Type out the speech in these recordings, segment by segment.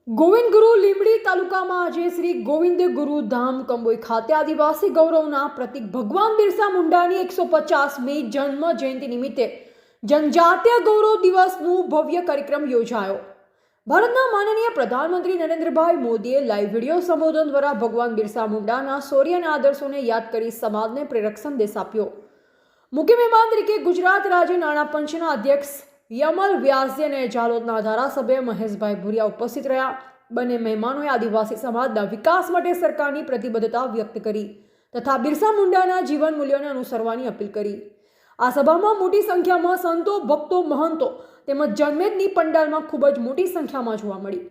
ગોવિંદ ગુરુ લીંબડી તાલુકામાં આજે શ્રી ગોવિંદ ગુરુ ધામ કંબોઈ ખાતે આદિવાસી ગૌરવના પ્રતીક ભગવાન બિરસા મુંડાની 150મી જન્મ જયંતિ નિમિત્તે જનજાતીય ગૌરવ દિવસનું ભવ્ય કાર્યક્રમ યોજાયો। ભારતના માનનીય પ્રધાનમંત્રી નરેન્દ્રભાઈ મોદીએ લાઈવ વિડીયો સંબોધન દ્વારા ભગવાન બિરસા મુંડાના શૌર્ય અને આદર્શોને યાદ કરી સમાજને પ્રેરક સંદેશ આપ્યો। મુખ્ય મહેમાન તરીકે ગુજરાત રાજ્ય નાણાં પંચના અધ્યક્ષ યમલ વ્યાસજી અને જાલોદના ધારાસભ્ય મહેશભાઈ ભુરિયા ઉપસ્થિત રહ્યા। બંને મહેમાનોએ આદિવાસી સમાજના વિકાસ માટે સરકારની પ્રતિબદ્ધતા વ્યક્ત કરી તથા બિરસા મુંડાના જીવન મૂલ્યોને અનુસરવાની અપીલ કરી। આ સભામાં મોટી સંખ્યામાં સંતો, ભક્તો, મહંતો તેમજ જનમેદની પંડાલમાં ખૂબ જ મોટી સંખ્યામાં જોવા મળી।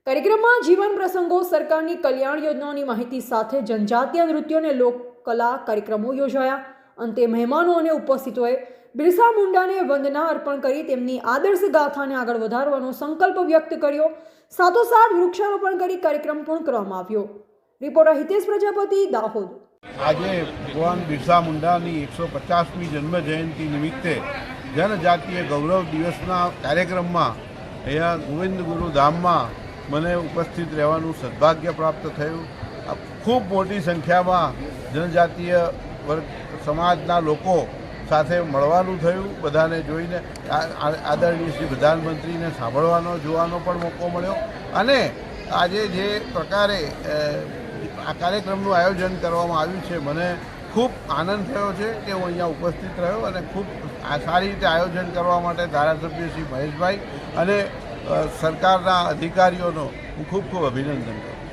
કાર્યક્રમમાં જીવન પ્રસંગો, સરકારની કલ્યાણ યોજનાઓની માહિતી સાથે જનજાતીય નૃત્યો અને લોકકલા કાર્યક્રમો યોજાયા। અંતે મહેમાનો અને ઉપસ્થિતોએ બિરસા મુંડાને વંદના અર્પણ કરી તેમની આદર્શ ગાથાને આગળ વધારવાનો સંકલ્પ વ્યક્ત કર્યો। સાથોસાથ વૃક્ષારોપણ કરી કાર્યક્રમ પૂર્ણ કરવામાં આવ્યો। રિપોર્ટર હિતેશ પ્રજાપતિ, દાહોદ। આજે ભગવાન બિરસા મુંડાની 150મી જન્મ જયંતિ નિમિત્તે જનજાતીય ગૌરવ દિવસના કાર્યક્રમમાં અહીંયા ગોવિંદ ગુરુ ધામમાં મને ઉપસ્થિત રહેવાનું સદભાગ્ય પ્રાપ્ત થયું। ખૂબ મોટી સંખ્યામાં જનજાતીય વર્ગ સમાજના લોકો સાથે મળવાનું થયું। બધાને જોઈને આદરણીય શ્રી પ્રધાનમંત્રીને સાંભળવાનો, જોવાનો પણ મોકો મળ્યો અને આજે જે પ્રકારે આ કાર્યક્રમનું આયોજન કરવામાં આવ્યું છે, મને ખૂબ આનંદ થયો છે કે હું અહીંયા ઉપસ્થિત રહ્યો અને ખૂબ સારી રીતે આયોજન કરવા માટે ધારાસભ્ય શ્રી મહેશભાઈ અને સરકારના અધિકારીઓનો હું ખૂબ અભિનંદન કરું।